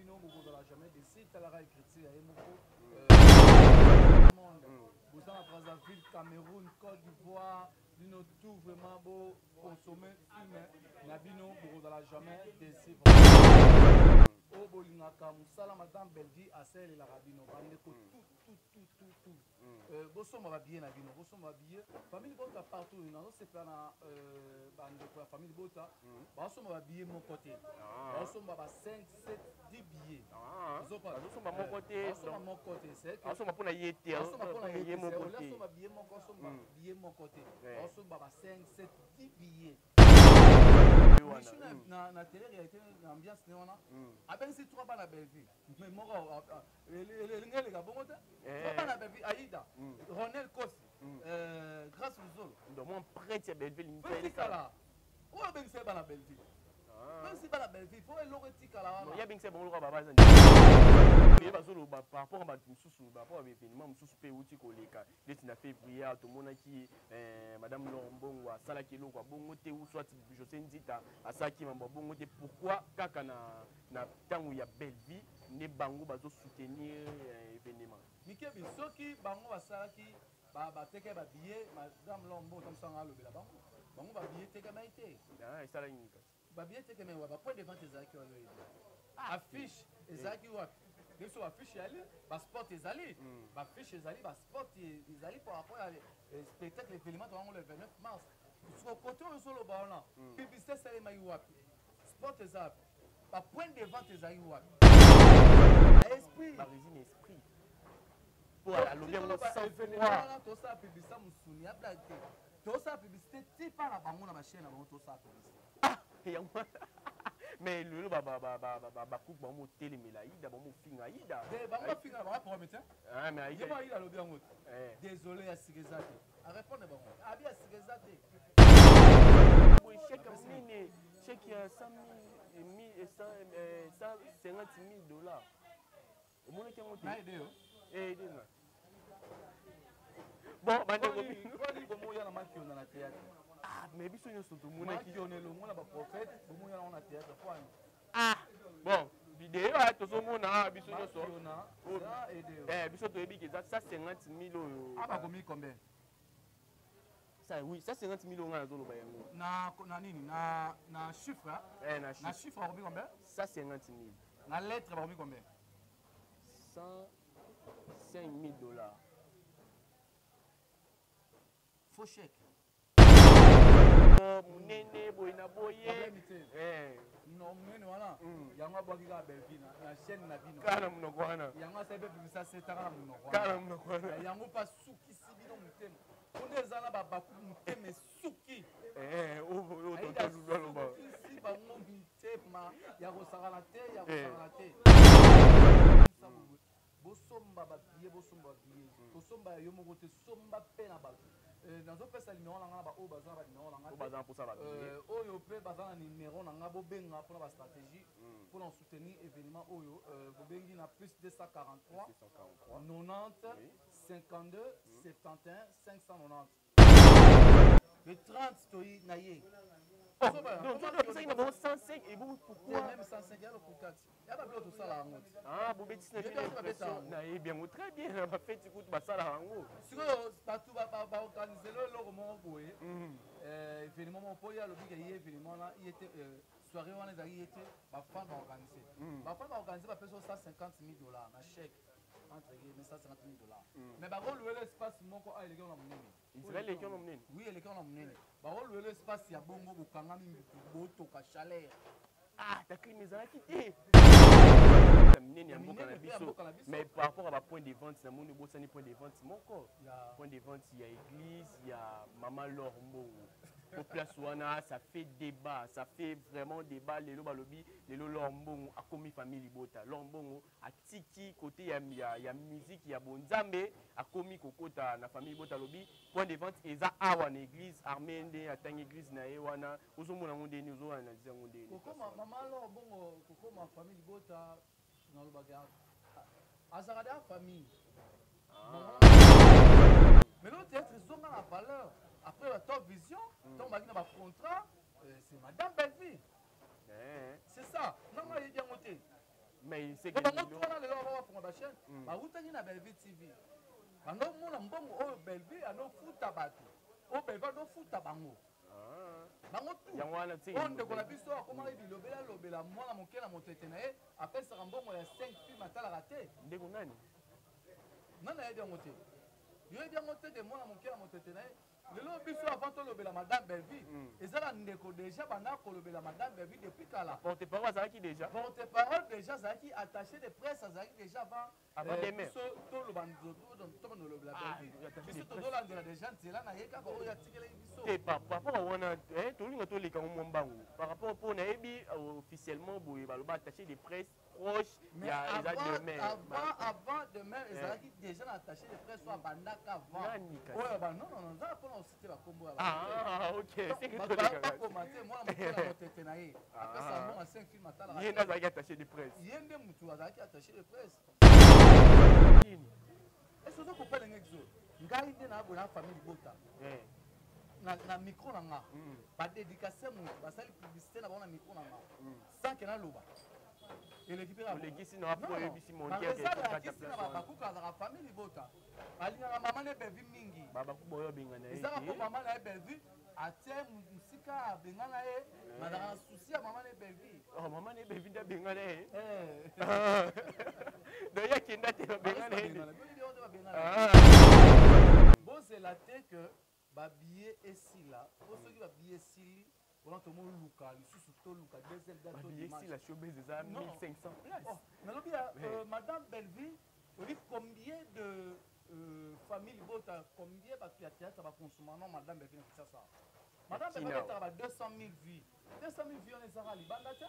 Nabino, beaucoup de la jamais décide, t'as la écriture, il y a beaucoup monde. Vous êtes à Brazzaville, Cameroun, Côte d'Ivoire, nous tout vraiment beau consommer, fumer. Nabino, beaucoup de la jamais décide. Au Bolingaka, Moussala, Madame Belgi, à celle et la Rabino, tout. Bosso m'a bien Nabino, Bosso m'a bien. Famille Bota partout, non, c'est pas la famille Bota. Bosso m'a bien mon côté. Bosso m'a 5, 7, 10 billets. Bosso m'a mon côté. Bosso m'a mon côté, c'est. Bosso m'a pour la yété. Bosso m'a pour la yété. Mon côté. Bosso m'a bien mon côté. Bosso m'a 5, 7, 10 billets. Na télé réalité ambiance ne wana aben si trois bana belvi mais moko les gars bon trois bana belvi Aïda Ronel Kosi grâce aux autres donc mon prêtre belvi limité kala ou ben c'est bana belvi même si bana belvi faut l'oreti kala il y a bien c'est bon le baba mais parce que par rapport à mususu par rapport à événement mususu pe uti koleka destina février tout le monde qui madame Lombongo asala ki lokwa bongo te ou soit José Ndita asaki mambo bongo te pourquoi kaka na tango ya belle vie ne bango bazo soutenir événement mikebi soki bango basala ki ba teke ba billet madame Lombongo comme ça on a le là bango ba billet teke ba été ah esala nika ba billet teke mais ba point de vente ezaki wa affiche ezaki wa sur affiche aller ba sport ezali ba affiche ezali ba sport ezali par rapport à spectacle événement le 29 mars sur côté sur le ballon publicité ça les maillots sport ezali ba point de vente ezali wa esprit ba résine esprit pour la lobby on sans foi tout ça publicité musuni ya blague tout ça publicité ti pas la bango na ma chaîne na tout ça publicité ah mais le coupe bon télé mais là il d'abord mon finga ida ba finga ba pour mettre ah mais il a le bien désolé à Sigezate à répondre bon ah bien Sigezate oui chèque mine chèque il y a 150 000 $. Au moins qui monte aider bon comment il y a la maquille dans la théâtre ah mais biso nyo soto mona qui on est le mona ba prophète comment il y a on a théâtre quoi ah bon vidéo a to so mona biso nyo so biso to ebi que ça 50 000 €. Ah ba combien combien ça oui ça 50 000 € na zo lo ba yango na nini na chiffre na chiffre combien ça 50 000 na lettre ba combien 105 000 $. Faux chèque munene boy na boye non munene wana yango boki ka belvina na chaîne na bino kana munoko wana yango sebe bimisa setaka munoko kana munoko wana yango pa suki sibino mutema onde ezana ba baku mutema suki o tonto lulu ba si ba ngo bitema ya ko sakala te bosomba ba biye tosomba yo moko te somba pe na ba nazopesa numéro na nga ba oyo baza ba numéro na nga oyo mpe baza na numéro na nga bobenga mpona bastratégie mpona soutenir événement oyo bobengi na plus 243 90 52 71 590 le 30 toyi na ye donc ça il a 105 et vous pourquoi même 105 ya le contact ya ba bilo to sala yango ah bo beti na ye bien très bien ba fait écoute ba sala yango siko partout ba organiser le logo mo boye événement mo po ya le big ye événement là il était soirée wana ezali était ba fan organiser ba peso 150 000 $, na chèque entre guillemets 150 000 $. Mais ba louer l'espace moko a eleki na munene Israël eleki na munene oui eleki na munene ba louer l'espace ya bongo bokangami botoka chaleur ah ta clim ezalaki te minene ya mboka na biso mais par rapport à ba point de vente na moni bosani point de vente moko point de vente ya église ya Maman Laure Mbongo au place wana ça fait débat ça fait vraiment débat lelo balobi lelo Laure Mbongo a commis famille Libota Laure Mbongo a tiki côté ya musique ya bonzambe a commis kokota na famille Libota lobi point de vente eza awa na église armende atangi église na wana ozomona ngondeni ozona na nzango ndeni kokoma Maman Laure Mbongo kokoma famille Libota dans le bagarre azarada famille mais l'autre théâtre ils ont la valeur après la top vision donc on va contrat c'est madame Belvi c'est ça non moi il bien monté mais c'est que bango tona lelo ba fonga ba chaîne ba utaki na Belleville TV bango mona mbongo oyo Belleville ano futa bato o Belleville no futa bango bango tu yangwana ti on de kona biso akoma bilobela lobela mwana moke na motete na ye apesa mbongo ya 5 films atala raté ndeko nani nana yebi yango te yo yebi yango te de mwana moke na motete na ye lelo biso avant tolobela madame Belleville ezala ndeko déjà banda kolobela madame Belleville depuis kala porte-parole azalaki déjà porte-parole déjà azalaki attaché de presse azalaki déjà avant demain toloba tobanolobela Belleville biso tozolandela déjà nzela na ye kaka oyo atikelaki biso te par rapport a wana tolinga toleka mwa mbangu par rapport mpo nayebi officiellement boye baloba attaché de presse proche ya eza demain avant demain ezalaki déjà na attaché de presse oyo abandaka avant oyo non nzala mpona osite bakombo ya bakoma te mwana mokela motete na ye apesa mbongo 5 film atalaka ye nde azalaki attaché de presse ye nde mutu azalaki attaché de presse ese ozo kopela ngeki zo ngai nde naboya na famille libota na micro na nga badédicace moto basali publicité na bango na micro na nga sans ke naloba elekisi na po oyebisi montiakisi na bakuka azalaka famille libota alingaka mama na Belleville mingi bakuba oyo abengana ye ezaka mpo mama na ye Belleville atie mosika abenga na ye bazalaka na susi ya mama na ye Belleville mama na ye Belleville nde abenga na ye donc yakenda te babenga na ye bozela te ke babillet esila po soki babillet esili wana tomoluka lisusu toluka deuxième date babillet esila showbiz eza 1500 places nalobi ya madame Belleville oyebi combien de famille libota combien bato ya théâtre bakonsoma non madame Belleville na kisasa madame Belleville etaka ba 200 000 vues 200 000 vues wana ezaka libanda te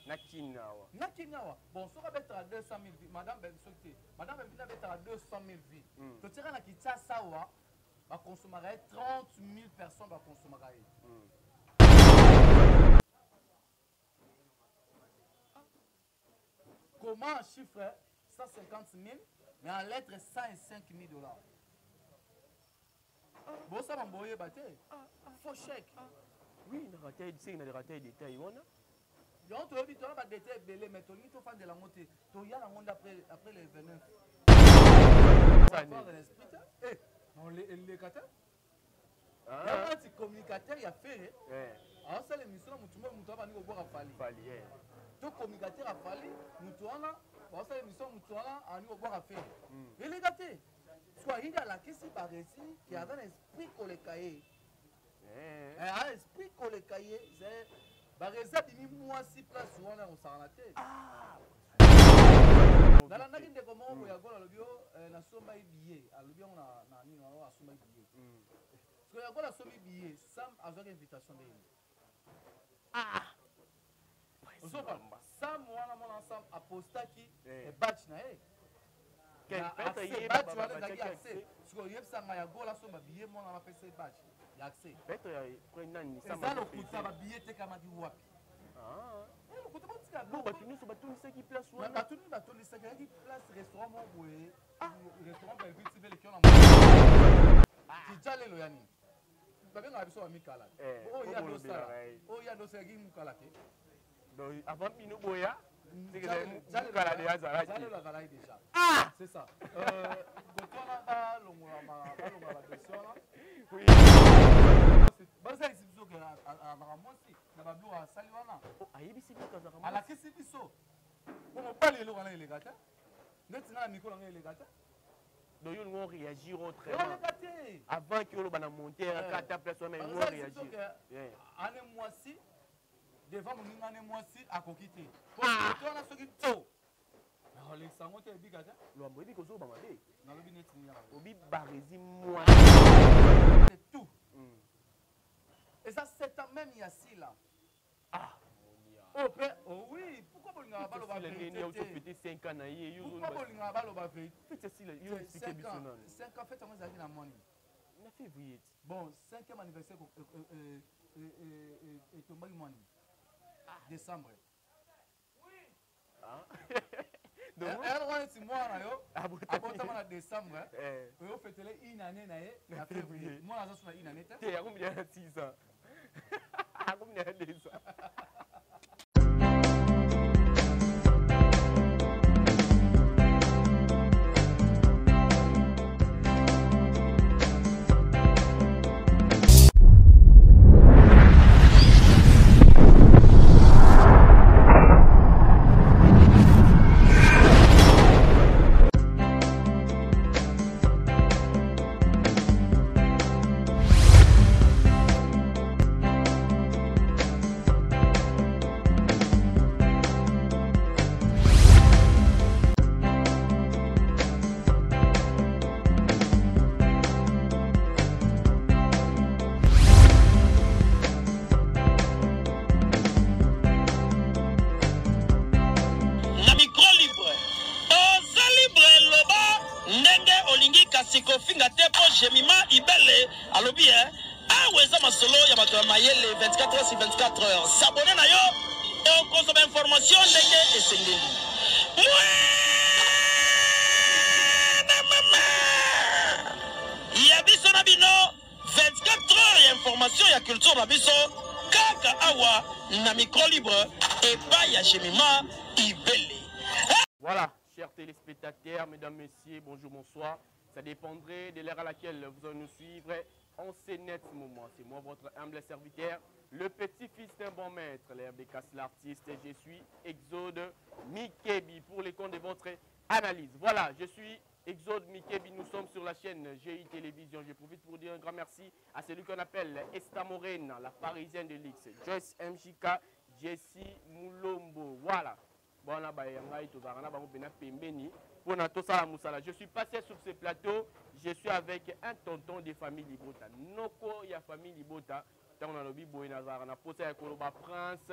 na kinawa bon soki abetaka 200 000 vues madame Belleville soki te madame Belleville abetaka 200 000 vues totiaka na Kinshasa awa bakonsomaka ye 30 000 personnes bakonsomaka ye comment en chiffre 150 000 mais en lettres 105 000 $. Bon ça m'a envoyé batté. Faux chèque. Oui, il a raté, c'est une raté détail on a. Donc tu as vu tu as pas détail belé mais tu as fait de la montée. Tu y a la monde après les 29. Ça n'est l'esprit. Eh, on les cata. Il y a un petit communicateur il a fait. Alors ça l'émission mutumba va nous voir Fali. Fali. Tout communicateur a Fali, mutuana alors ça l'émission mutuana a nous voir faire. Et les gâtés. Soit il y a la question par ici qui a un esprit collecté. Un esprit collecté, c'est bareza bimi moi si place où on s'en la tête. Dans la nagine de comment on ya gola lobio na somba billet, a lobio on a ni on a somba billet. Parce que ya gola somba billet, Sam a une invitation de Sam wana mona Sam apostaki e batch na e. Quel fait y batch wana zaki accès. Parce que yebsa nga ya gola somba billet mona na pesa batch. Ya accès. Peut-être prenant ni Sam. Ça le kuta ba billet te kama di wapi. Le kuta ba tika. Bon ba tuni so ba tuni qui place wana. Ba tuni sa qui place restaurant mo boye. Restaurant ba vite belle qui on a. Tijale lo yani. Ba benga biso ba mikala. Oh ya do sala. Oh ya do sala gi mukala ke. Donc avant Pino Boya, c'est que c'est la déjà. C'est ça. Quand on a l'ongla oui. Basa ici biso que à Ramosi, na ba blo à Saliwana. Oh, ayebi si biso za Ramosi. À la kisi biso. Comment pas les wana les gata? Net na micro na les gata. Donc ils vont réagir autrement. Avant que le bana monter à 4 personnes ils vont réagir. Année moisi devant mon ngane moisi akokiti. Pour toi na soki to. Na le sango te bigata. Lo ambebi ko zo ba mabe. Na lobi net ni ya. Obi barezi moi. C'est tout. Et ça c'est même ici là. Ah. Oh oui, pourquoi vous n'avez pas le vérité? Il y a aussi pété 5 ans na yé. Pourquoi vous n'avez pas le vérité? Faites ça là, yo expliquer biso non. 5 ans fait on a na money. Na février. Bon, 5e anniversaire et tombé money. Décembre. Oui. Ah. Donc elle on est moi là yo. Abotama na décembre. Yo fêter une année na yé na février. Moi là ça une année. Té ya combien 6 ans. Combien 2 ans. kasi kofinga te po Jemima Ibele alobi weza masolo ya bato ya mayele 24 heures sur 24 heures s'abonner na yo et consommer information ndenge esengeli ya biso na bino 24 heures ya information ya culture na biso kaka awa na micro libre et pas ya Jemima Ibele. Voilà, chers téléspectateurs, mesdames, messieurs, bonjour, bonsoir. Ça dépendrait de l'heure à laquelle vous allez nous suivre en ce net moment. C'est moi, votre humble serviteur, le petit-fils d'un bon maître, l'herbe des casses, l'artiste. Je suis Exode Mikebi pour les comptes de votre analyse. Voilà, je suis Exode Mikebi. Nous sommes sur la chaîne GI Télévision. Je profite pour dire un grand merci à celui qu'on appelle Esta Morena, la parisienne de l'X, Joyce MJK, Jessie Moulombo. Voilà. Je suis passé sur ce plateau, je suis avec un tonton de famille Libota. Noko ya famille Libota. Prince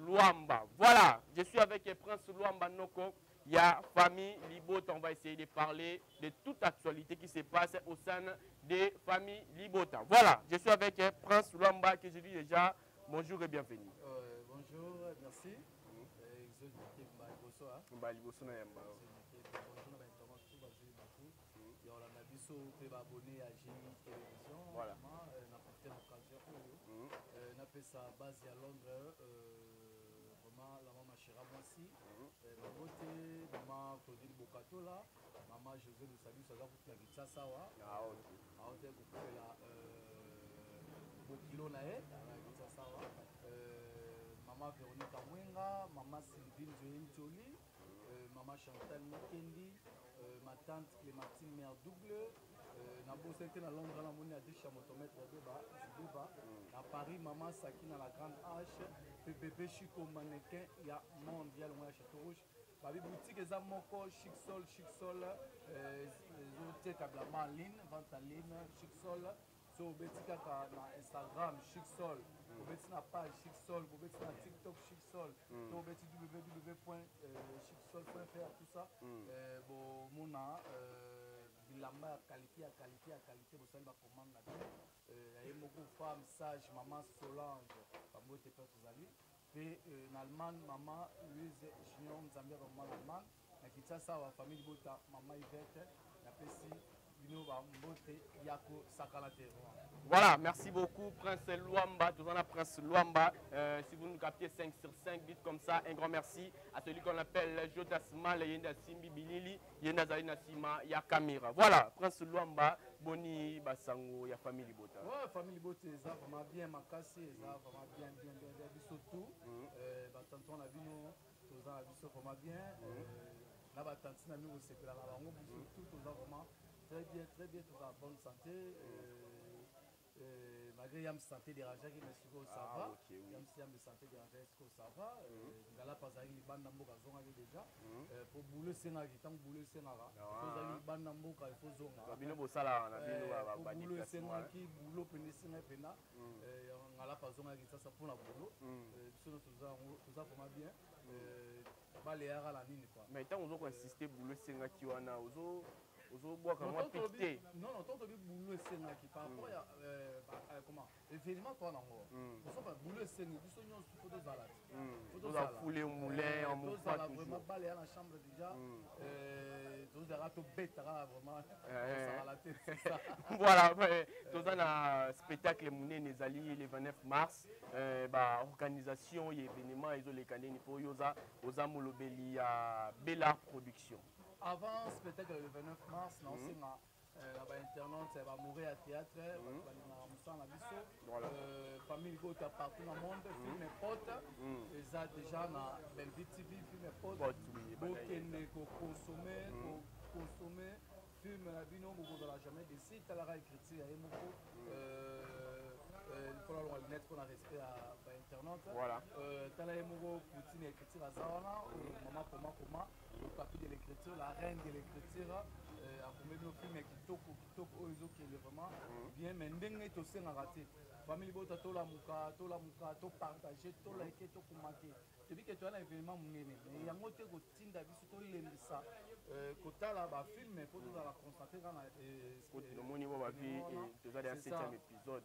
Luamba. Voilà, je suis avec Prince Luamba Noko. Il y a famille Libota. On va essayer de parler de toute actualité qui se passe au sein des familles Libota. Voilà, je suis avec Prince Luamba que je dis déjà bonjour et bienvenue. Bonjour, merci. Voilà. Base à Londres, vraiment la maman Chira Mwasi, maman Claudine Bokatola, maman José de Salut, ça va vous faire ça sawa. Maman Véronique Mwenga, maman Sylvine Jolie, maman Chantal Mukendi, ma tante Clémentine Mère Double, na bosete na Londres na moni Adisha motomètre débat à Paris maman Sakina la grande H, bébé Chico mannequin ya mondial moi Château Rouge, babi boutique eza moko Chic Sol zote kabla en ligne, vente en ligne Chic Sol. So betika na Instagram Chic Sol, beti na page Chic Sol, beti na TikTok Chic Sol, so beti www.chicsol.fr tout ça. Bon mona bilamba qualité bo sali ba commande na bien. Ya moko femme sage maman Solange, bambo te pas tozali. Pe en Allemagne maman Louise Junior Nzambe Roman Allemagne, na Kinshasa wa famille Bota maman Yvette, na pesi. Voilà, merci beaucoup Prince Luamba, tout en Prince Luamba. Si vous nous captez 5 sur 5 bits comme ça, un grand merci à celui qu'on appelle Jotas Mal, Yenda Simbi Bilili, Yenda Zalina Sima, Yakamira. Voilà, Prince Luamba, Boni Basango, ya famille Bota. Ouais, famille Bota, ça vraiment bien makasi, ça vraiment bien, surtout. Tonton la vino, tout ça la viso vraiment bien. Là, tantina nous c'est que la bango tout ça vraiment. Très bien, tout en bonne santé. Malgré yam santé dérangée, mais ça va. Yam santé dérangée, ça va. Ngala pasari libanda mboka zonga déjà. Pour bouler senagi, tant bouler senara. Pasari libanda mboka il faut zonga. Babino bosala na bino ba ba bouler senagi, boulo pene senga pena. Ngala pasonga qui ça pour la boulot. Biso tout ça vraiment bien. Baléara la nini quoi. Mais tant on insister bouler senga ki wana ozo bois comme moi piqué. Non, tant que boulot senga qui par rapport à comment événement toi nango. On sent pas boulot senga du sonyo faut de salade. Faut de fouler au moulin en mouvement toujours. Vraiment balé à la chambre déjà. Tous des râteaux bêtes vraiment ça va la tête. Voilà, tous un spectacle mouné nezali le 29 mars. Organisation et événement ils ont les canaux pour yoza oza molobeli à Bella Production. Avant le spectacle le 29 mars, nous avons internaute va mourir à théâtre, famille Gota partout dans le monde, film et potes, ils ont déjà dans Belvite TV, film et potes, consommer, film la bino, vous ne jamais décidé, tu as écriture, il faut le net qu'on a respect à internaute. Voilà. Tu as Poutine écriture à Zawana, maman comment. Le papier de l'écriture, la reine de l'écriture, à combien de films qui est vraiment bien, mais ndenge to senga raté. Famille Bota to la muka, to partager, to liker, to commenter. c'est que tu as un événement monene mais yango te ko tinda biso to lembisa kotala ba film pour nous la concentrer dans le moni ba vie déjà dans 7e épisode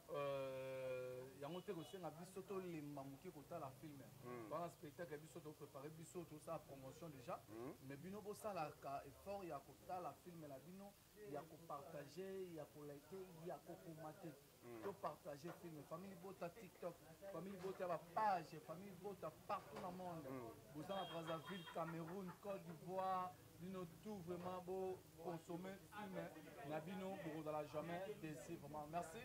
yango te ko senga biso to lemba muke kotala film dans un spectacle biso to préparer biso tout ça promotion déjà mais bino bo sala ka effort ya kotala film la bino ya ko partager ya ko liker ya ko commenter to partager film famille bota TikTok famille bota ba page famille bota partout dans le monde vous en Brazzaville Cameroun Côte d'Ivoire bino tout vraiment beau consommer film na bino pour la jamais décès vraiment merci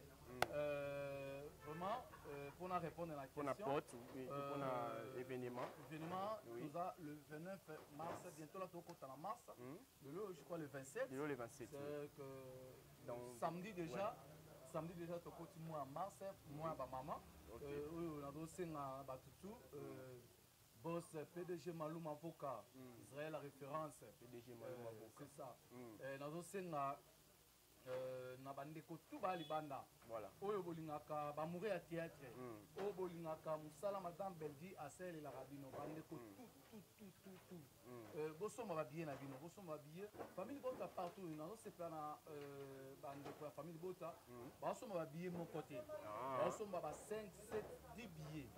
vraiment pour nous répondre à la question pour l'événement nous a le 29 mars bientôt là tout en mars je crois le 27 c'est que samedi déjà samedi déjà tout mois en mars moi ba maman on a dossier na batutu boss PDG Maloum avocat Israël la référence PDG Maloum avocat c'est ça na dossier na bandeko tout ba libanda voilà oyo bolingaka ba mourir à théâtre oyo bolingaka musala madame Belvi asel la rabino bandeko tout bosoma ba bien na bino bosoma ba bien famille bota partout na no c'est pas na bandeko la famille bota bosoma ba bien mon côté bosoma ba 5 7 10 billets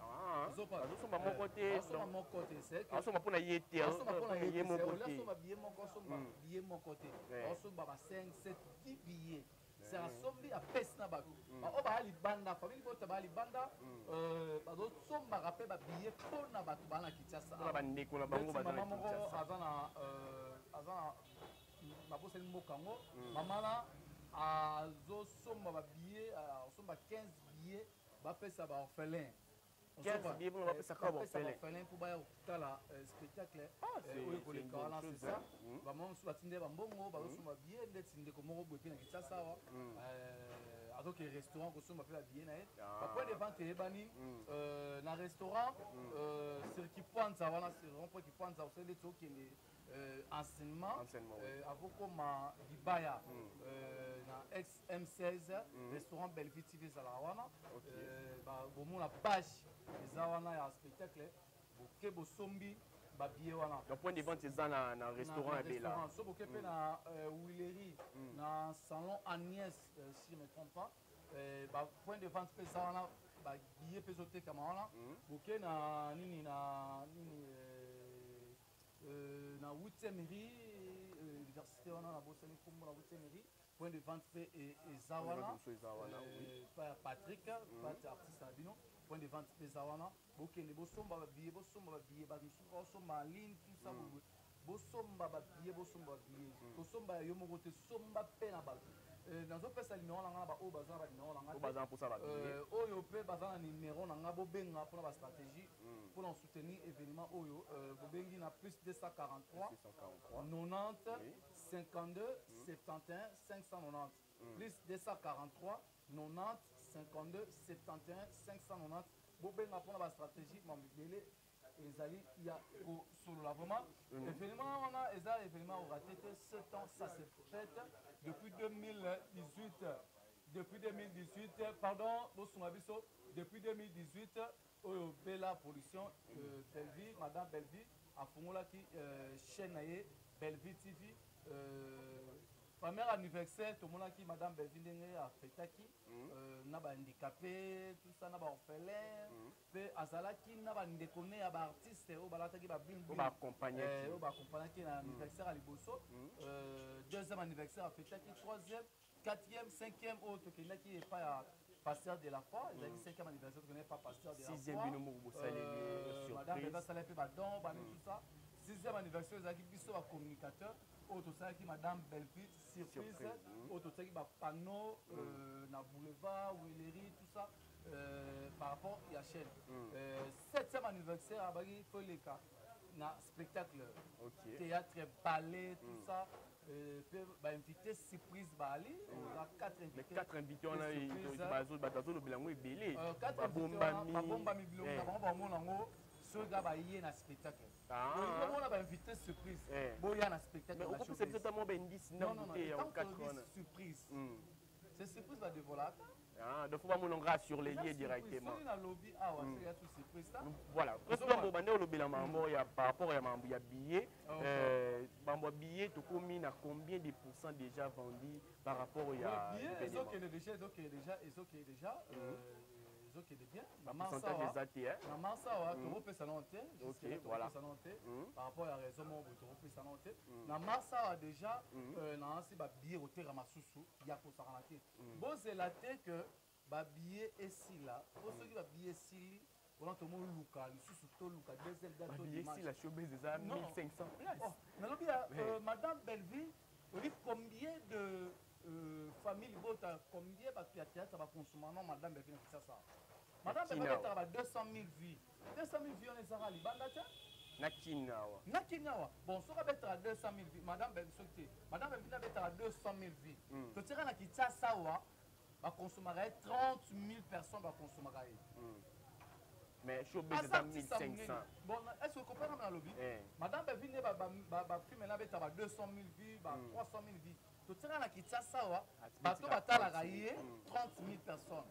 bosoma mon côté bosoma mon côté c'est que bosoma pona yete bosoma pona yete mon côté bosoma bien mon bosoma bien mon côté bosoma ba 5 7 10 billets c'est un sombi à peste na bato o ba libanda famille bota ba libanda bazo somba rappel ba billet pour na bato bana Kinshasa na bandeko na bango bazana Kinshasa azana na bosse ni mokango mama na azo somba ba billet somba 15 billets ba pesa ba orphelin 15 billets pour pesa ka ba orphelin pour ba kutala spectacle oyo ko le kala c'est ça ba mama so batinde ba mbongo ba somba billet ndetinde ko moko bope na Kinshasa wa donc les restaurants qui sont appelés à Vienne par point de vente et bani na restaurant circuit Panza voilà c'est un point qui Panza c'est les trucs qui enseignement avant comme Dibaya na ex M16 restaurant Bellevue TV Zalawana ba bomo la page les awana ya spectacle boke bosombi ba billet wana le point de vente c'est dans na restaurant et là so boke pe na Willery na salon Agnès si je me trompe pas ba point de vente pe ça wana ba billet pe zote kama wana boke na nini na 8e mairie université wana na bosani kombo na 8e mairie point de vente pe et zawana Patrick artiste abino point de vente pe zawana bokende bosomba ba billet ba misuka bosomba en ligne tout ça bosomba ba billet bosomba yo moko te somba pe na bato nazopesa numéro na nga ba oyo baza ba numéro na nga oyo mpe baza na numéro na nga bobenga mpona bastratégie mpona soutenir événement oyo bobengi na plus 243 90 52 71 590 plus 243 90 52 71 590 bobenga mpona bastratégie mamibele ezali ya kosolola vraiment événement wana eza événement oraté te 7 ans ça se fête depuis 2018 pardon bosunga biso depuis 2018 oyo bela production Bellevue madame Bellevue afungolaki chaîne na ye Bellevue TV premier anniversaire tomonaki madame Bellevue ndenge afetaki na bahandicapé tout ça na baorphelin mpe azalaki na bandeko ne ya baartiste oyo balataki baaccompagnaki na anniversaire ya liboso deuxième anniversaire afetaki troisième quatrième cinquième oyo tokendaki epai ya pasteur de la foi ezalaki 5e anniversaire tokendaki pa pasteur de la foi madame Bellevue asalaki mpe badon bani tout ça 6e anniversaire ezalaki biso bacommunicateur oyo tosalaki madame Bellevue surprise oyo tosalaki bapanneau na boulevard Willery tout ça par rapport à la chaîne 7e anniversaire abaki koleka na spectacle théâtre ballet tout ça invité surprise bali les 4 invités on a bazo bilango ebele babombami biloko na bango bamona yango soki baye na spectacle omona bainvité surprise boya na spectacle mais okopesa biso ta mo baindice na bouteille ya 4 surprise c'est surprise badevolaka Donc il faut pas me sur les liens directement. Voilà. Président Bobande au lobby la mambo ya par rapport à mambo ya billet. Mambo billet tout combien à combien de pourcents déjà vendus par rapport à billet ils ont déjà ok bien maman sawa to pesa note OK voilà par rapport à raison mon to pesa note na massa déjà na si ba billet au terra masusu ya ko saranate bozela te que ba billet ici là pour ceux qui ba billet ici on a tout le luka lisusu to luka deuxième gâteau billet ici la showbiz déjà 1500 places nalobi madame Belleville on dit combien de famille bota combien ba théâtre ba consommer non madame Belleville ça madame Belleville a 200 000 vies. 200 000 vies, on est à Libanda. Nakinawa. Bon, si on a 200 000 vies, madame Belleville a 200 000 vies. Tu tires à Kitsasawa, va consommer 30 000 personnes va consommer. Mais je suis obligé de 1500. Bon, est-ce que vous comprenez dans le lobby? Madame Belleville a 200 000 vies, 300 000 vies. Tu tires à Kitsasawa, bateau va 30 000 personnes.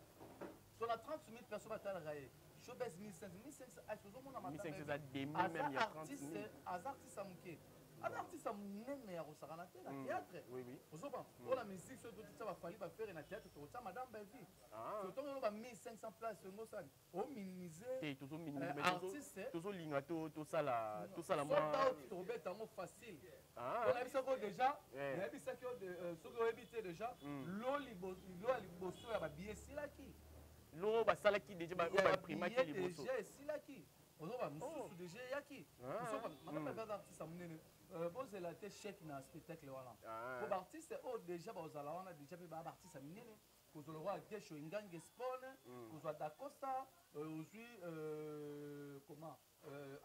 Sur la 30 000 personnes à travailler, je baisse 1500. 1500, est-ce que vous avez 1500 à des même il y a 30 000. Artiste à mouquer. Artiste à mouquer, mais à Rosaranate, la théâtre. Oui, oui. Vous savez, pour la musique, ce que ça va falloir faire dans la théâtre, pour ça, madame Belleville. Surtout, on a 1500 places sur nos salles. Au minimisé. Artiste. Toujours l'inglato, tout ça la. Tout ça la moi. Tu te bête en mot facile. On a vu ça déjà. On a vu ça que ceux qui ont évité déjà. L'eau, il y a des billets, c'est là qui. L'eau va salaki déjà ba prima qui les bosso. Déjà silaki. On va mususu déjà yaki. Madame la artiste amunene. Bon c'est la tête chèque na spectacle wala. Pour artiste déjà ba ozala wana déjà ba artiste amunene. Ko zo le roi Kesho Ingange Spawn, ko zo Dacosta, aujourd'hui comment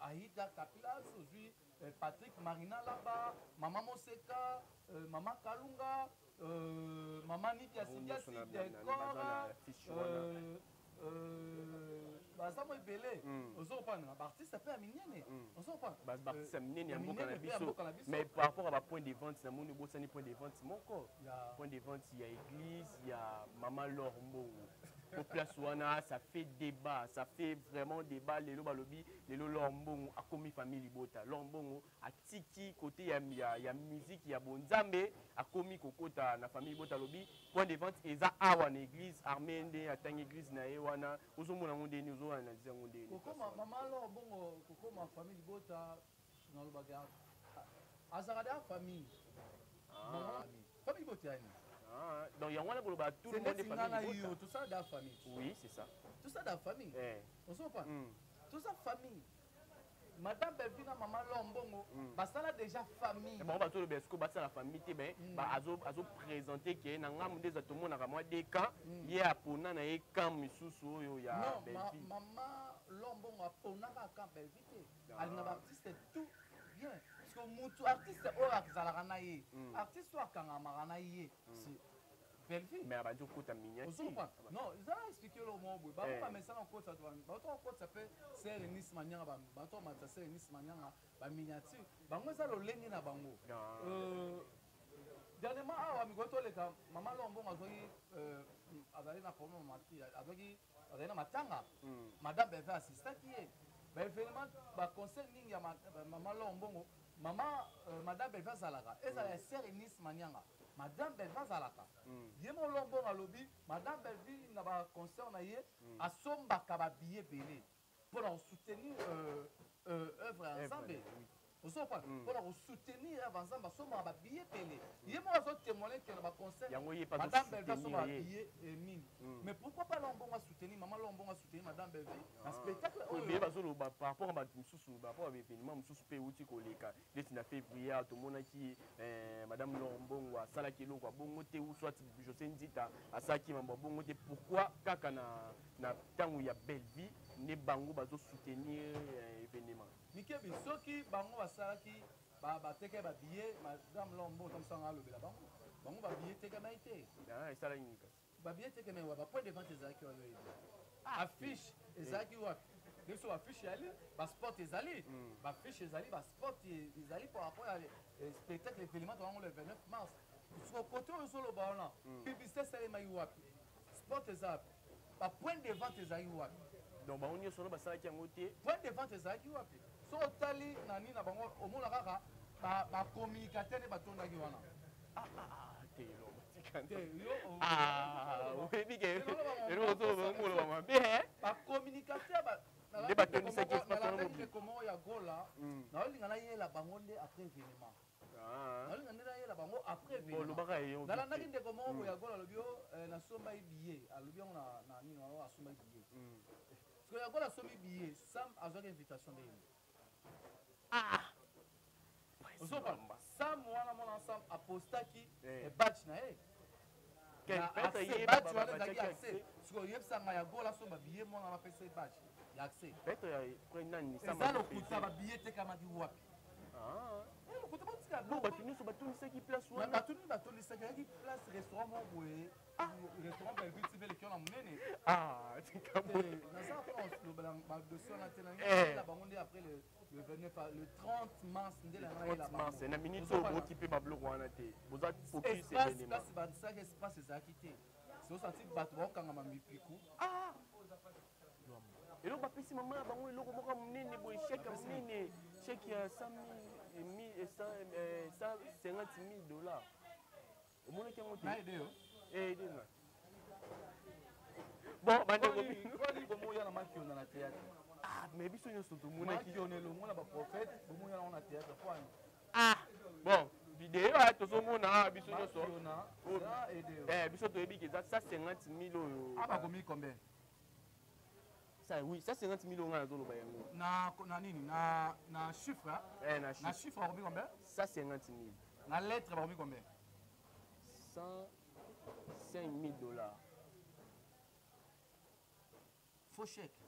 Aïda Kapilas, aujourd'hui Patrick Marina là-bas, Maman Moseka, Maman Kalunga, Maman Nidia Sidiasi Dekor, baza mo ebele ozopana artiste pe aminene ozopana artiste aminene amboka na biso mais par rapport à point de vente na moni bosani point de vente moko point de vente il y a église il y a maman Lormo au place wana ça fait débat ça fait vraiment débat lelo balobi lelo Lormo a commis famille libota Lormo a tiki côté ya musique ya bonzambe a commis kokota na famille libota lobi point de vente eza awa na église armende atanga église na wana uzomona ngondeni uzona nzia ngondeni kokoma mama Lormo kokoma famille libota na lo bagarre azarada famille famille libota yani donc il y a tout le monde est famille. Tout ça dans la famille. Oui, c'est ça. Tout ça dans la famille. On s'en pas. Tout ça famille. Madame Belleville, maman Lombongo, ça là déjà famille. Bon, tout le besco, ça la famille, ben, azo présenter que n'angam des atomes na kamwa des camps, y a pona na e camp misusu yo ya Belleville. Non, maman Lombongo a pona ka camp Belleville. Elle n'a artiste tout bien. Parce que mutu artiste oya kizalaka na ye artiste oya kangamaka na ye Belleville mais abandi okota miniati non ils ont expliqué le mot boy ba ba mesana okota bato okota pe c'est Nice Manyanga bato matsa c'est Nice Manyanga ba miniature bango za lolenge na bango dernièrement awa migoto leka mama Lombo azoi azali na problème mati azoi azali na matanga madame Belleville assistaki ye ba événement ba concert ningi ya mama Lombongo maman madame Belleville zalaka ezala sœur Nice Manyanga madame Belleville zalaka yemo Lombongo alobi madame Belleville na ba concert na ye asombaka ba billet belé pour soutenir œuvre ensemble pour soutenir ensemble asomba ba billet belé yemo azo témoigner que na ba concert madame Belleville asomba billet mine mais pourquoi pas Lombongo soutenir maman Lombongo soutenir madame Belleville na spectacle oui bazolo par rapport à mususu par rapport à événement mususu pe uti koleka destina février tout le monde qui madame Lombongo asala ki lokwa bongo te ou soit José Ndita asaki mambo bongo te pourquoi kaka na tangu ya Belleville ne bango bazo soutenir événement Nikebi soki bango basalaki ba teke ba billet madame Lombongo comme ça alobela bango ba billet teke maité esala inika ba billet teke mais ba point de vente ezaki wa affiche ezaki wa biso affiche yali ba sport ezali ba affiche ezali ba sport ezali par rapport à spectacle événement le 29 mars sur côté solo baona publicité c'est mai wapi transport ezap ba point de vente ezali wapi donc bango nyonso no basalaki yango te point de vente ezalaki wapi so otali nani na bango omona kaka bacommunicateur nde batondaki wana te bacommunicateur nde batondisaki espace komo ya gola naolinga nayela bango nde après événement naolinga nde nayela bango après événement nalandaki ndeko moko ya gola alobi o nasombaki billet alobi yango na nini wana asombaki billet parce que ya gola asombi billet sam azwaki invitation nde yeni ozokamba sam wana mwana sam apostaki batch na ye batch wana ezalaki accès sikoyo oyebisanga ya gola asomba billet mwana wana apesa batch ya accès eza lokuta babillet etekamaki wapi bato nyonso batondisaki place wana bato nini batondisaki yaki place restaurant moko boye restaurant belvitv eleki wana monene naza mpona lobela badosie wana te nayela bango nde après le 29 le 30 mars nde mars na minute oyo boki mpe babloko wana te boza place bandisaki espace ezalaki te seosanti bato baokangama mipiku eloko bapesi mama ya bango eloko moko monene boye cheke ya monene cheke ya 150 000 $. omonaki yango te bon bomoya na makionda na théâtre mais biso nyonso tomonaki elongo baprophète bomoya nango na théâtre poani bon video aya tozomona biso nyonso biso toyebi ke eza 150 000 oyo bakomi combien oui, ça 50 000 euros na nini na chiffre na chiffre bakomi combien ça 50 000 na lettre bakomi combien 105 000 $. faux chèque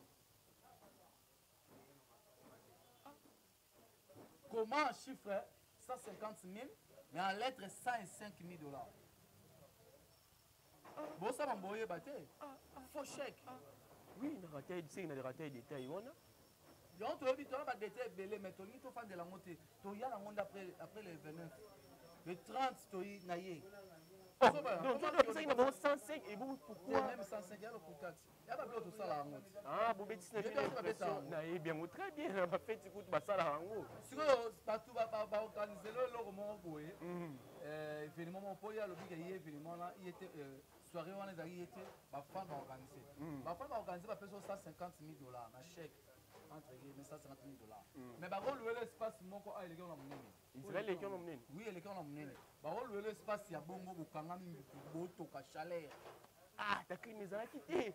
comment en chiffre 150 000 mais en lettre 105 000 $. bosa bamboye bate faux chèque oui na raté détail wana donc toyebi tona badétail ebele mais tolingi tofandela yango te toya yango nde après le 29 le 30 toyi na ye donc na bango 105 et vous pourquoi même 105 ya lokutati ya babilo tosala yango te bobetisi na bino nayebi yango très bien na bafeti kutu basala yango sikoyo bato baorganize lo eloko moko boye événement moko mpo ye alobi ke ye événement wana ye te soirée wana ezalaki ye te bafan baorganize bafan baorganize bapesa 150 000 $ na chèque entre guillemets 150 000 $. mais bakolwela espace moko eleki na monene oui eleki na monene bakolwela espace ya bongo bokangami botoka chaleur taklime ezalaki te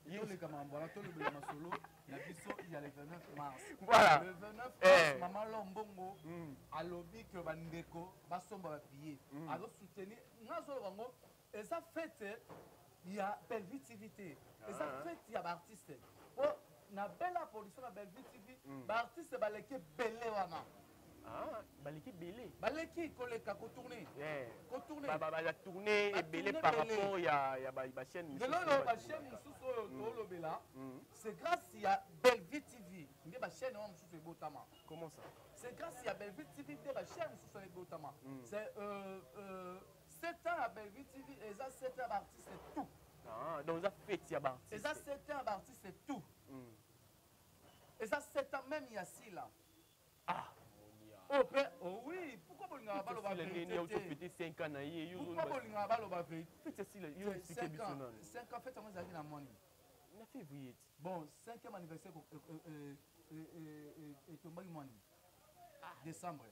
toleka mambo wana tolobela masolo na biso ya le 29 mars voilà le 29 mars mama lombongo alobi ke bandeko basomba babillet azosoutenir nga azoloba ngo eza fete ya Bellevue TV te eza fete ya baartiste po na bela production na Bellevue TV baartiste baleki ebele wana baleki ebele baleki koleka kotourne tourne ebele par rapport ya bachaîne lelo oyo bachaîne mosusu oyo toolobela c'est grâce ya Bellevue TV nde bachaîne wana mosusu ebotama. Comment ça? C'est grâce à Bellevue TV nde bachaîne mosusu ebotama. C'est 7 ans à Bellevue TV eza 7 ans baartiste tout. Donc eza fete ya baartiste eza 7 ans baartiste tout. eza 7 ans même ya sila. Oh oui, pourquoi bolinga baloba vérité? Fêter 5 ans na ye. Pourquoi bolinga baloba vérité? Fête sila, yo expliquer biso nan. 5 ans fête on ezali na moni. Na février. Bon, 5e anniversaire et tombaki moni. Décembre.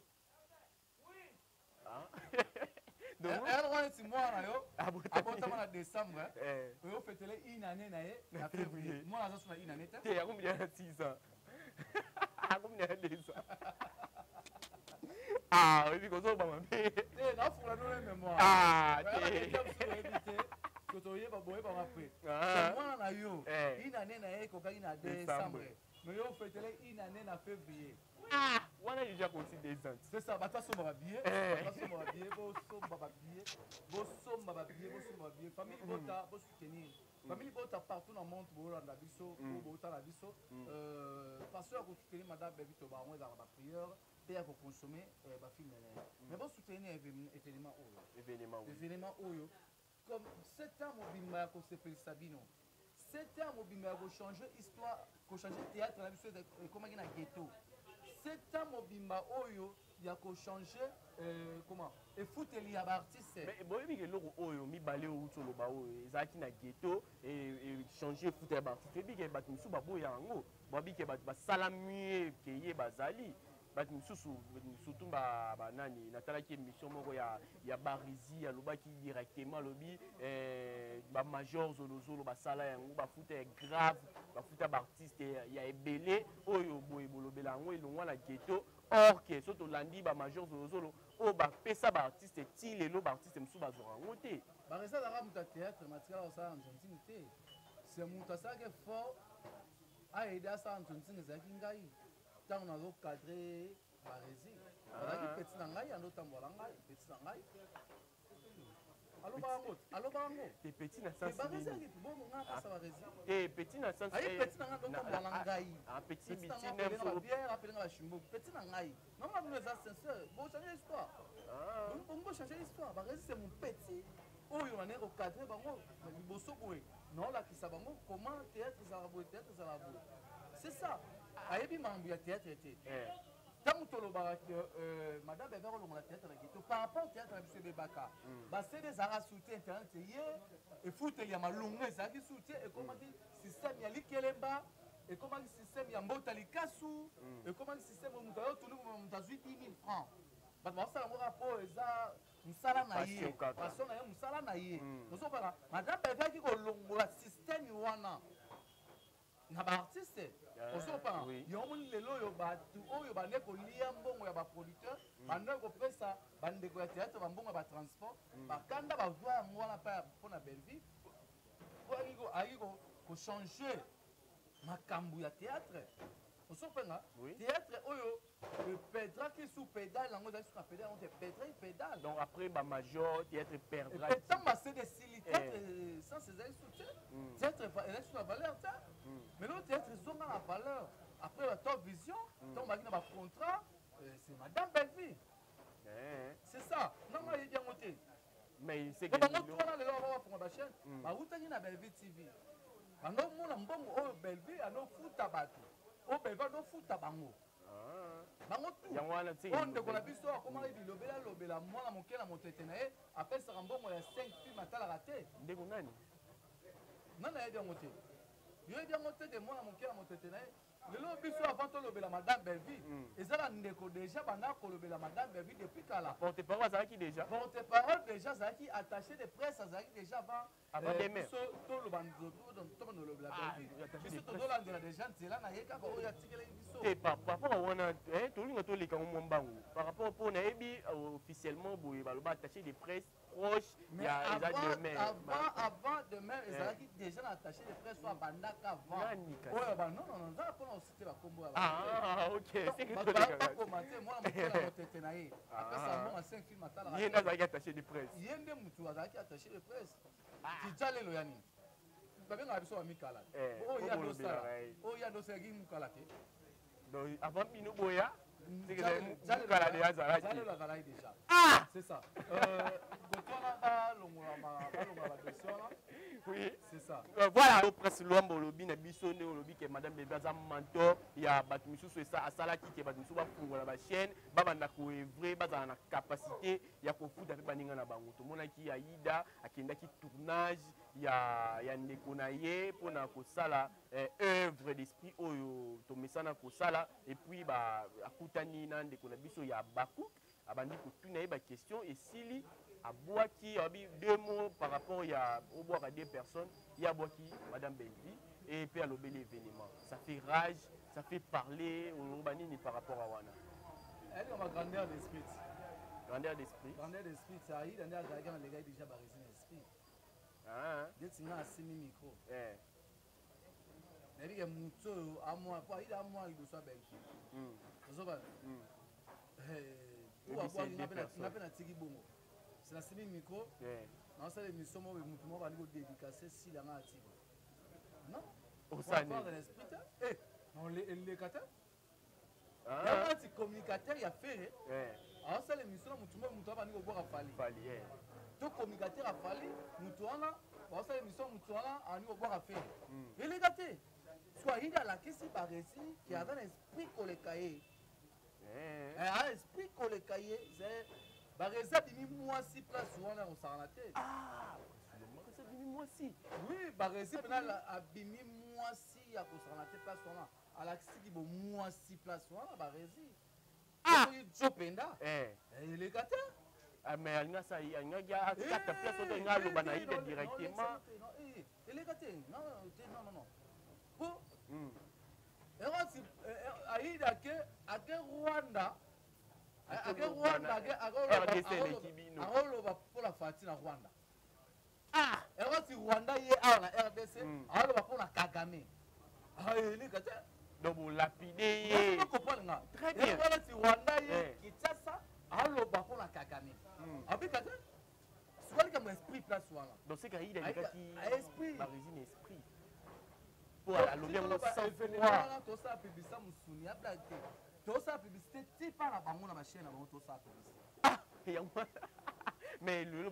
Oui. Donc on est mwana yo. Abotama na décembre. Yo fêtele une année na ye na février. Moi nazo suna une année. Te ya combien de 6 ans? Combien de 2 ans? Oui, parce que maman. Na fula no mémoire. Que tu yeba boye ba après. Moi na yo. Une année na ye kokaki na décembre. Mais yo fêtele une année na février. On a déjà compté des ans. C'est ça, bata somba ba billet, bo somba ba billet, famille bota bo soutenir. Famille bota partout dans le monde bo la biso, bo bota la biso. Pasteur ko soutenir madame Bevito ba on za ba prière. Pour consommer ba film mais bon soutenir événement oyo comme 7 ans mobimba ya kosepelisa bino 7 ans mobimba ya kochanger histoire kochanger théâtre na biso ekomaki na ghetto 7 ans mobimba oyo ya kochanger comment efuteli ya baartiste boyebi eloko oyo mibale outi oloba oyo ezalaki na ghetto changer efuteli ya baartiste oyebi ke bato mosusu baboya yango boyebi ke bato basala mie ke ye bazali bato mosusu surtout banani natalaki émission moko ya barisi alobaki directement alobi bamajor zolozolo basala yango bafuta ya grave bafuta baartiste ya ebele oyo boye bolobela yango elongwa na ghetto or ke so tolandi bamajor zolozolo oyo bapesa baartiste ti lelo baartiste mosusu bazwaka yango te baresalaka moto ya théâtre matikala kosala nzonzingi te se moto asalaki fort aede asala nzonzingi ezalaki ngai ntango nazokadre baresi azalaki peti na ngai andotambola ngai peti na ngai alobaka yango te peti na sens baresi bongo ngai apesa baresi te peti na sens aye peti na ngai andotambola na ngai peti apelenga babiere apelenga bashimboki peti na ngai nonga bino eza sincere bochange histoire bongo bochange histoire baresi c'est mon petit oyo nane okadre bango liboso boye naolakisa bango comment théâtre ezalaka boye théâtre ezalaka boye c'est ça ayebi makambo ya théâtre te ntango tolobaka madame bebe kolongola théâtre na ghetto par rapport au théâtre na biso ebebaka basede ezalaka soutien internet ye efuteli ya malungu ezalaki soutien ekomaki système ya likelemba ekomaki système ya mbota likasu ekomaki système moto ayotuni moto azwi 10 000 francs bato bakosala yango rapport eza mosala na ye passion na ye mosala na ye tozokala madame bebe aki kolongola système wana na baartiste osopanga yango moni lelo oyo bato oyo bande kolia mbongo ya baproducteur bande kopesa bandeko ya théâtre bambongo ya batransport bakanda bazwa yango wana mpona belville po ayaki kochange makambo ya théâtre osopenga théâtre oyo epedraki sous pédale yango ezalaki sous na pédale yango te pedra pédale donc après bamajor théâtre perdra epetan basede esili théâtre sens ezali sous te théâtre ezali sous na valeur te mais le théâtre ezonga na valeur après batop vision ntango baki na bacontrat c'est madame Belleville c'est ça ntango ayebi yango te bango twana lelo babafonga bachaine bautaki na Belleville TV bandomona mbongo oyo Belleville anofuta bato oyo Belleville anofuta bango bango tu oyo ndeko na biso akomaki bilobela mwana moke na motete na ye apesaka mbongo ya 5 film atalaka te ndeko nani nani ayebi yango te yo yebi yango te de mwana moke na motete na ye lelo biso avant tolobela madame Belleville ezala ndeko déjà banda kolobela madame Belleville depuis kala porte-parole azalaki déjà porte-parole déjà azalaki attaché de presse azalaki déjà avant biso toloba nolobela Belleville biso tozolandela déjà nzela na ye kaka oyo atikelaki biso te par rapport a wana tolinga toleka mwa mbangu par rapport mpo nayebi officiellement boye baloba attaché de presse proche ya eza demain avant demain ezalaki déjà na attaché de presse oyo abandaka avant oyo non nzala mpona osite bakombo ya bakoma te mwana mokolo ya motete na ye apesa mbongo 5 film atalaka ye nde azalaki attaché de presse ye nde mutu azalaki attaché de presse tija lelo ya nini babengaka biso bamikala oyo ya dosalaki mokala te donc avant bino boya mokala de azalaki déjà c'est ça koto wana balongola badossier wana oui c'est ça voilà presse lwamba olobi na biso nde olobi ke madame Belleville aza mentor ya bato misusu asalaki ke bato misusu bafungola bachaîne babanda koevre bazala na capacité ya kofuta mpe baninga na bango tomonaki aida akendaki tournage ya ndeko na ye mpona kosala œuvre d'esprit oyo tomesana kosala epuis akutani na ndeko na biso ya bakuk abandi kotuna ye baquestion esili abwaki abi 2 mots par rapport ya obwaka 2 personnes ya abwaki madame Belleville et puis alobeli événement ça fait rage ça fait parler oloba nini par rapport à wana elle a ma grandeur d'esprit ça aida nde azalaki na legai déjà baresi na esprit ndeti nga asimi micro nayebike motu oyo amwa po aida amwa liboso ya Belleville ozobana nga mpe natiki bongo sinasimi micro naosala émission moko motu moko bandi kodédicace sila nga atiki non osana l'esprit te eleka te yanga ati communicateur ya fere aosala émission na motu moko motu abandi kobwaka fali to communicateur afali mutu wana basala émission mutu wana ani obwaka fere eleka te soit ida alakisi baresi ki aza na esprit koleka ye a esprit koleka ye baresi abimi mwasi place wana kosakana te oui baresi mpena abimi mwasi ya kosakana te place wana alakisiki bomwasi place wana baresi jo penda eleka te mais alinga sa alinga akata place oto inga loba na ida directement eleka te non po eroti aida ake Rwanda akoloba mpola fati na Rwanda eroti Rwanda ye awa na RDC akoloba mpona Kagame eleka te donc vous lapidez. Très bien. Si Rwanda est Kinshasa, alors pour la Kagame. Avec Kagame, soit comme esprit place voilà. Donc c'est qu'il y a esprit. La résine esprit. Pour la lobby on s'en fait voir. Tout ça publicité musounia blagué. Tout ça publicité ti pas la bango na ma chaîne avant tout ça publicité. Ah, mais le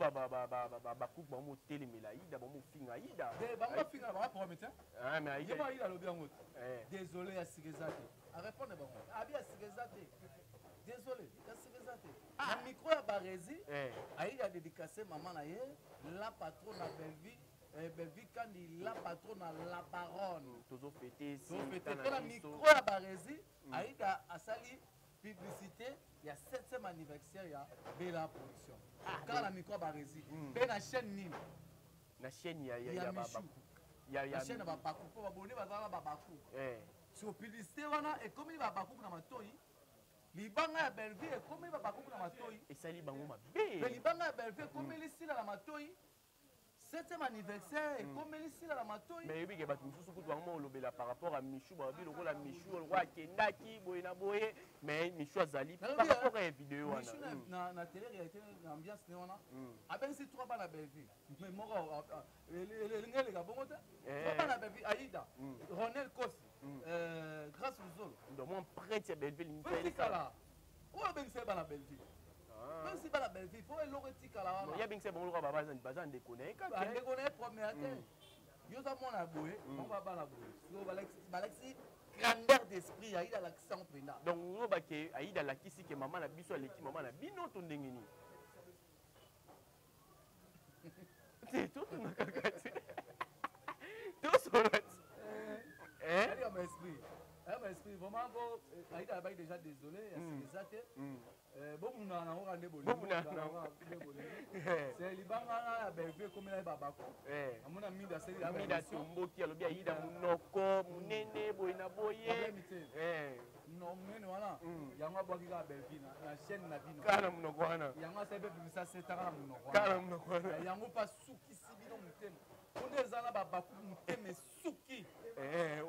coupe bon télé mais là il d'abord mon film aïda bango film là pour mettre ah mais aïda il a lobby en désolé à Sigezate à répondre bango abi à Sigezate désolé à Sigezate le micro ya barezi aïda dédicacé maman na ye la patronne à Belvi kandi la patronne à la baronne toujours fêté si la micro ya barezi aïda asali publicité, il y a 7e anniversaire, il y a Bella Production. Quand la micro barezi, ben la chaîne Nîmes. La chaîne, il y a Michou. La chaîne va Bakou, pour abonner va dans Bakou. Sur publicité, on a et comme il va Bakou dans ma toy, Libanga ya Belleville et comme il va Bakou dans ma toy. Et ça Libango ma bé. Libanga ya Belleville comme il ici dans ma toy. 7e anniversaire et comme ici dans la matoyi. Mais oui, il y a des choses qui sont par rapport à Michou, le roi Michou, le roi Kendaki, Boyna Boye, mais Michou Azali par rapport à la vidéo. Michou na télé-réalité, l'ambiance n'est pas là. Ah ben c'est 3 balles à Belleville. Mais moi, les gars, bon, 3 balles à Belleville, Aïda, Ronel Kossi, grâce aux autres. Donc moi, prête à Belleville, il me fait ça. Où est-ce que c'est à Belleville? Même si pas la belle vie, il faut que l'on retire là. Il y a bien que c'est bon, on va pas en déconner. On déconne première tête. Yo ça mon aboué, on va pas l'aboué. Yo Alexis grandeur d'esprit, il a l'accent pena. Donc on va que Aïda la kisi que maman la biso l'équipe maman la bino ton dengeni. C'est tout na kakati. Tout sur le elle a mon esprit. Elle mon esprit vraiment Aïda a déjà désolé, c'est ça que bon on a rendez vous c'est libanga ya bebe comme la babako amona minda c'est la minda tomboki alobi aida munoko munene boyina boye non munene wana yango aboki ka bebe na chaîne na bino kana munoko wana yango sebe bimisa setaka munoko kana munoko wana yango pa suki sibino mutema onde ezana babako mutema suki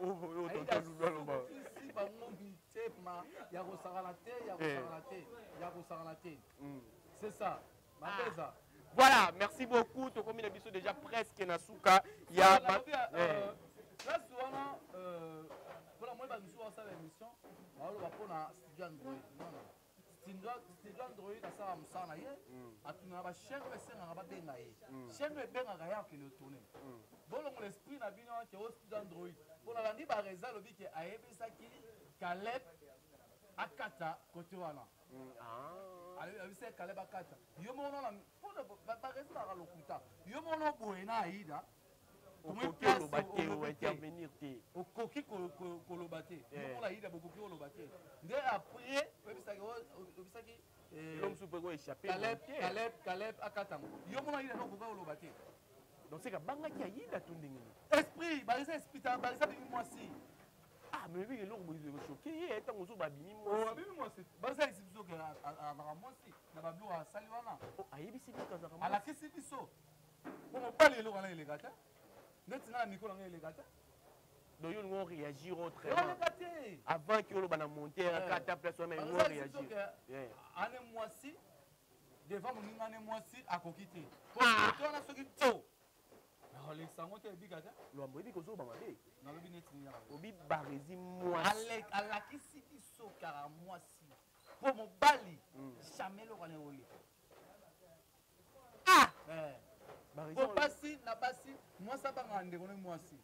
o tonto lulolo bango mitema ya kosakana te c'est ça mapeza. Voilà, merci beaucoup. To comme biso déjà presque na suka ya là souvent pour la moi ba biso ça l'émission alors va pour na studio Android studio Android ça va musana ye atuna ba chaîne besenga ba benga ye chaîne benga ya ke le tourner bon l'esprit na bino ke au studio Android pour la bandi ba reza lobi ke ayebisa ki Caleb akata côté wana c'est Caleb akata yo mono na pour ba reza la lokuta yo mono boena aida okoki olobate o intervenir te okoki kolobate yo mono aida bokoki olobate nde après obisaki l'homme super go échapper Caleb akata yo mono aida no bokoki olobate donc c'est que banga ki aida tundingi esprit ba reza esprit ba reza bi moi si. Ah, mais oui, l'autre, vous êtes choqué. Il est temps où vous avez moi. Oh, moi, c'est. Bah, ça, c'est plutôt que à moi aussi. Na bablo à Saliwana. Oh, aïe, c'est bien quand ça commence. À la question du saut. On va pas les lots dans les gâteaux. Maintenant, la micro dans les gâteaux. Donc, ils vont réagir autrement. Avant que l'on va monter à 4 personnes, ils vont réagir. Année mois-ci, devant mon année mois-ci, à coquiter. Pour que on a ce qui tôt. Les sangs te bigata lo amboyi ko zo ba mabe na lobi neti ya obi barezi moi ala kisiki so kara moi si pour mon bali jamais le connaît oli moi ça banga ndeko ne moi si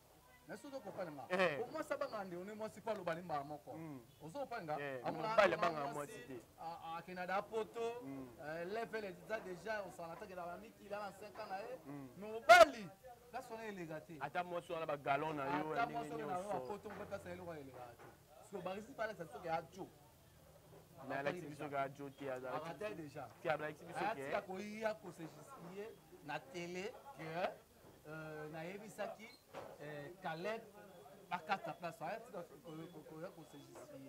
na sozo ko panga moi ça banga ndeko ne moi si pa lo balimba moko ozo panga amona bale banga moi si a Canada poto level déjà on s'en attend que la miki là en 5 ans là mais bali là sonné les gâtés ata moi so na ba galon na yo ata moi so na ba poto on peut passer le roi les gâtés parce que barisi parle ça que a jo na l'exhibition ga jo ti a déjà qui a l'exhibition qui a ko ya ko se justifier na télé que na yebisaki Caleb akata place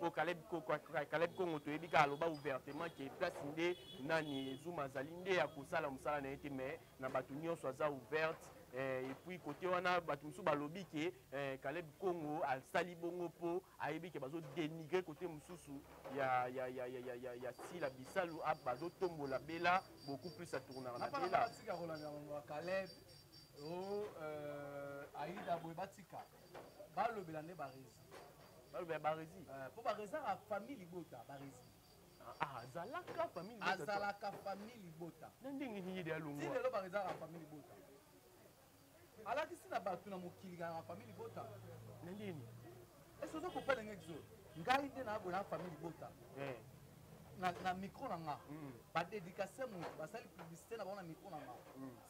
ko Caleb Kongo to yebika aloba ouvertement que place nde nani Zuma zalinde ya kusala musala na ete mais na batu nyonso aza ouverte et puis côté wana batu musu balobi ke Caleb Kongo asali bongo po ayebi ke bazo dénigrer côté mususu ya Sila Bisalu bazo tombola bela beaucoup plus à tourner na bela Caleb Aïda Boebatika balobela nde barezi balobela barezi po barezi a famille libota barezi azalaka famille libota azalaka famille libota ndenge nini de alungu ti lelo barezi a famille libota alakisi na bato na mokili na famille libota ndeni est-ce que kopela ngexo ngai nde na bona famille libota na micro na nga ba dédicacer mo basali publicité na bona micro na nga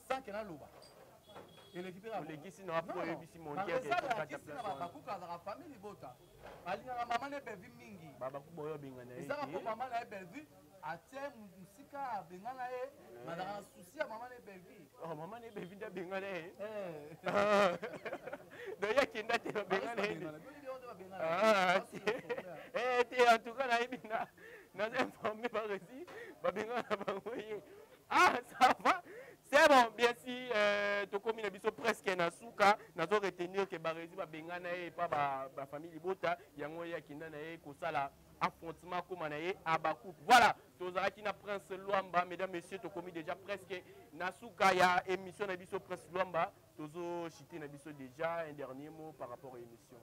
sans que na loba olekisi na wapo bisi mondia ke kata bakuka za famille bota alinga mama ne bevi mingi baba kuboyo bengana eza ko mama na bevi atie musika bengana e madara souci ya mama ne bevi mama ne bevi nda bengana e do yakenda te bengana e te en tout cas na ibina na informé par ici ba bengana bangoye ça va. C'est bon, bien si tu commis biso presque na suka, na zo retenir que barezi ba bengana et pas ba famille libota, yango ya kinda na e ko sala affrontement comme na e abacoup. Voilà, tozaki na Prince Luamba, mesdames messieurs, tu commis déjà presque na suka ya émission na biso Prince Luamba, tozo chité na biso déjà un dernier mot par rapport à l'émission.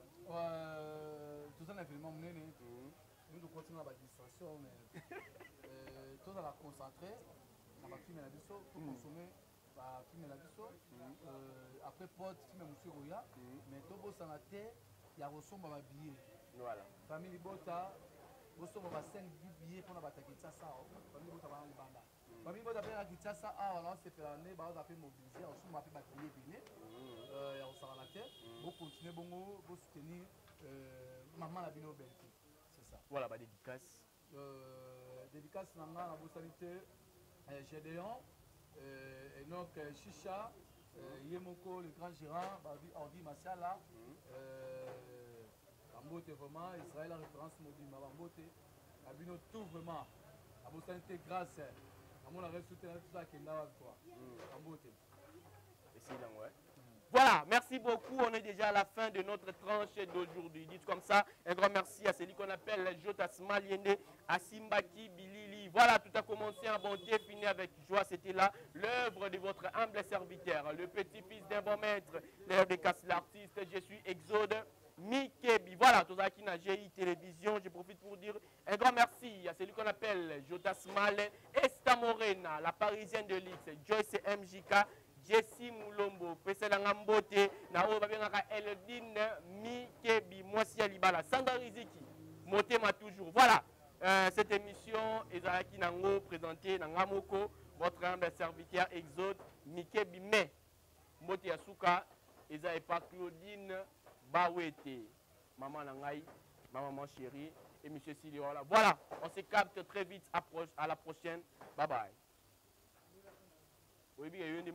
Tout ça na vraiment menene. Nous continuons la distraction mais tout ça la concentrer. On va filmer la biso pour consommer va filmer la biso après pote filmer monsieur Roya mais to bossa na te ya resomba ba billet voilà famille bota bosomba ba 5 billets pour na batakitsa ça famille bota ba libanda famille bota pe na kitsa ça on a se faire année ba za pe mobiliser on soma pe ba billet billet ya resara na te bo continuer bongo bo soutenir maman la bino belti c'est ça voilà ba dédicace dédicace na nga na bosalité Gédéon, et donc Chicha, Yemoko, le grand gérant, Ordi Massiala, Ambote vraiment, Israël la référence mobile, Ambote, Abino tout vraiment, Abosante grâce, à mon arrêt soutenu tout ça qui est là, quoi. Ambote. Et c'est là, ouais. Voilà, merci beaucoup. On est déjà à la fin de notre tranche d'aujourd'hui. Dites comme ça, un grand merci à celui qu'on appelle Jotas Maliende, à Simbaki Bilili. Voilà, tout a commencé en bonté, fini avec joie. C'était là l'œuvre de votre humble serviteur, le petit-fils d'un bon maître, l'œuvre de Casse l'artiste. Je suis Exode Mikebi. Voilà, tout ça qui n'a GI Télévision. Je profite pour dire un grand merci à celui qu'on appelle Jotas Malen, Estamorena, la parisienne de l'X, Joyce MJK. Jessie Moulombo, Pesela Ngambote, Nao Babiangaka Eldine, Mikebi, Moissia Libala, Sandra Riziki, Motema toujours. Voilà, cette émission Ezaki Nango présentée Nangamoko, votre humble serviteur Exode, Mikebi, mais Mote Yasuka, Eza et pas Claudine Bawete, Maman Nangai, Maman chérie, et Monsieur Sili. Voilà, on se capte très vite, à la prochaine. Bye bye. Oui, bien, il y a un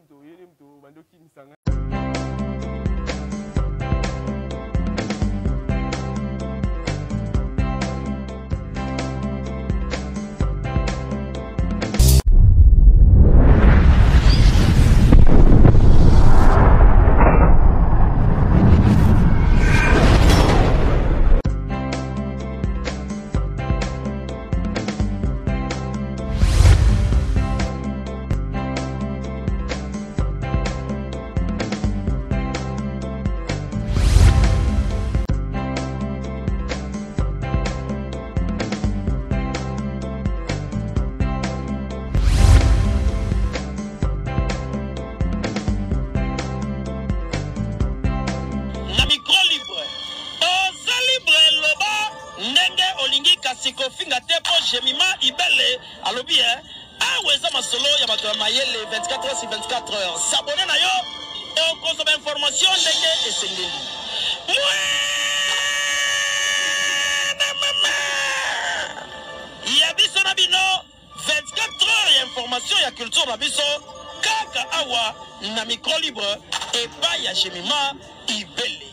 olingi kasi kofinga te po Jemima Ibele alobi awa eza masolo ya bato ya mayele 24 heures sur 24 heures. S'abonner na yo okozwa information ndenge esengeli. Ya biso na bino 24 heures ya information ya culture na biso kaka awa na micro libre epai ya Jemima Ibele.